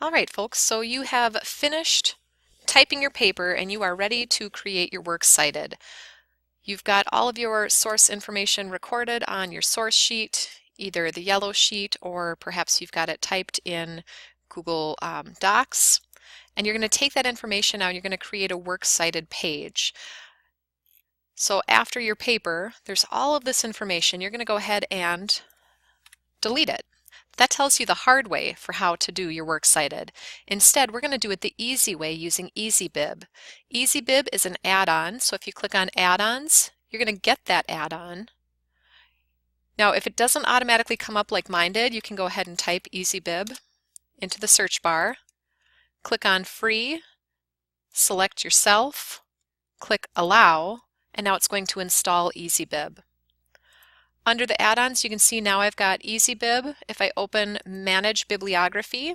All right, folks, so you have finished typing your paper and you are ready to create your works cited. You've got all of your source information recorded on your source sheet, either the yellow sheet or perhaps you've got it typed in Google Docs. And you're going to take that information now and you're going to create a works cited page. So after your paper, there's all of this information. You're going to go ahead and delete it. That tells you the hard way for how to do your works cited. Instead, we're going to do it the easy way using EasyBib. EasyBib is an add-on, so if you click on add-ons, you're going to get that add-on. Now, if it doesn't automatically come up like mine did, you can go ahead and type EasyBib into the search bar, click on free, select yourself, click allow, and now it's going to install EasyBib. Under the add-ons, you can see now I've got EasyBib. If I open Manage Bibliography,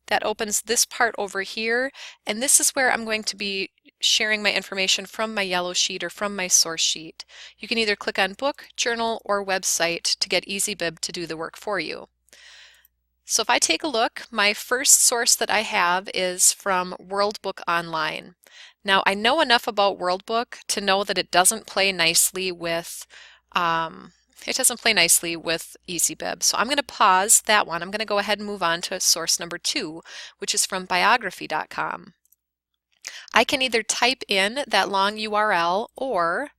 that opens this part over here, and this is where I'm going to be sharing my information from my yellow sheet or from my source sheet. You can either click on Book, Journal, or Website to get EasyBib to do the work for you. So if I take a look, my first source that I have is from World Book Online. Now I know enough about World Book to know that it doesn't play nicely with EasyBib. So I'm going to pause that one. I'm going to go ahead and move on to source number 2, which is from biography.com. I can either type in that long URL, or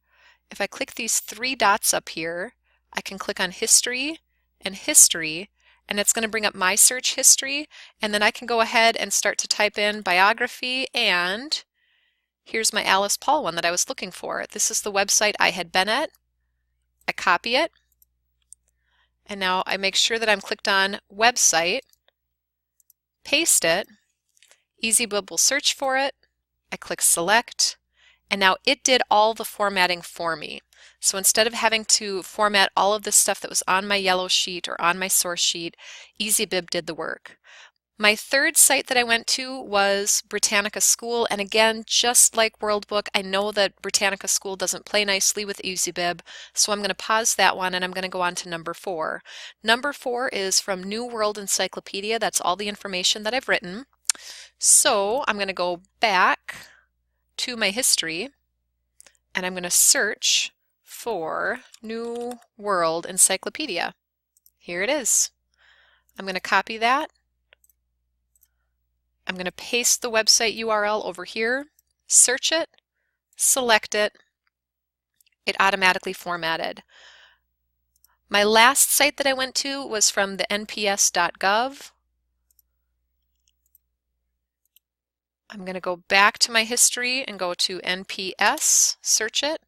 if I click these 3 dots up here, I can click on History and History, and it's going to bring up my search history, and then I can go ahead and start to type in biography, and here's my Alice Paul one that I was looking for. This is the website I had been at. I copy it, and now I make sure that I'm clicked on website, paste it, EasyBib will search for it, I click select, and now it did all the formatting for me. So instead of having to format all of the stuff that was on my yellow sheet or on my source sheet, EasyBib did the work. My third site that I went to was Britannica School, and again, just like World Book, I know that Britannica School doesn't play nicely with EasyBib, so I'm going to pause that one and I'm going to go on to number 4. Number 4 is from New World Encyclopedia. That's all the information that I've written. So I'm going to go back to my history and I'm going to search for New World Encyclopedia. Here it is. I'm going to copy that. I'm going to paste the website URL over here, search it, select it. It automatically formatted. My last site that I went to was from the nps.gov. I'm going to go back to my history and go to NPS, search it.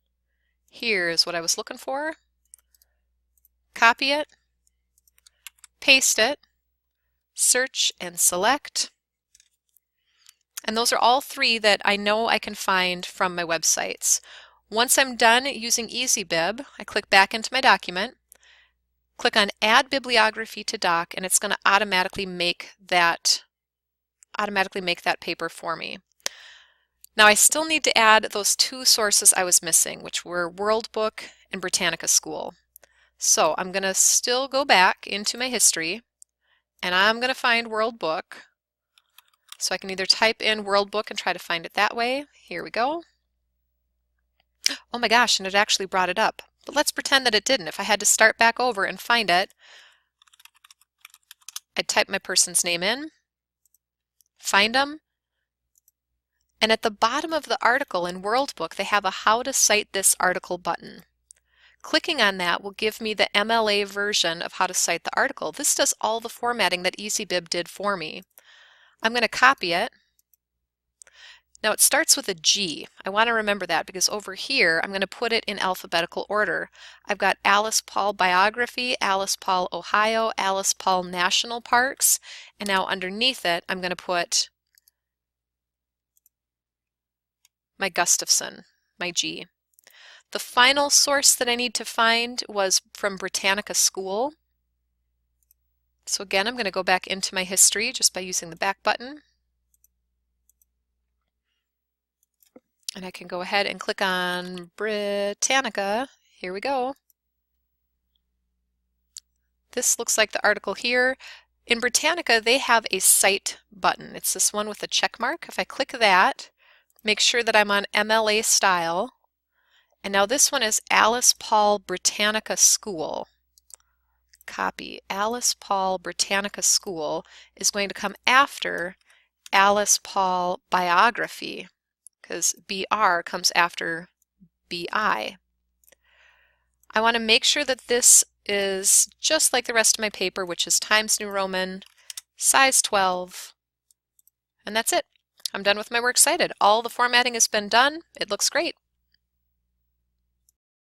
Here's what I was looking for. Copy it, paste it, search and select. And those are all 3 that I know I can find from my websites. Once I'm done using EasyBib, I click back into my document, click on Add Bibliography to Doc, and it's going to automatically make that paper for me. Now I still need to add those 2 sources I was missing, which were World Book and Britannica School. So I'm going to still go back into my history, and I'm going to find World Book. So I can either type in World Book and try to find it that way. Here we go. Oh my gosh, and it actually brought it up. But let's pretend that it didn't. If I had to start back over and find it, I'd type my person's name in, find them, and at the bottom of the article in World Book, they have a How to Cite This Article button. Clicking on that will give me the MLA version of how to cite the article. This does all the formatting that EasyBib did for me. I'm going to copy it. Now it starts with a G. I want to remember that because over here I'm going to put it in alphabetical order. I've got Alice Paul Biography, Alice Paul Ohio, Alice Paul National Parks, and now underneath it I'm going to put my Gustafson, my G. The final source that I need to find was from Britannica School. So again, I'm going to go back into my history just by using the back button. And I can go ahead and click on Britannica. Here we go. This looks like the article here. In Britannica, they have a Cite button. It's this one with a check mark. If I click that, make sure that I'm on MLA style. And now this one is Alice Paul Britannica School. Copy. Alice Paul Britannica School is going to come after Alice Paul Biography, because BR comes after BI. I want to make sure that this is just like the rest of my paper, which is Times New Roman, size 12, and that's it. I'm done with my works cited. All the formatting has been done. It looks great.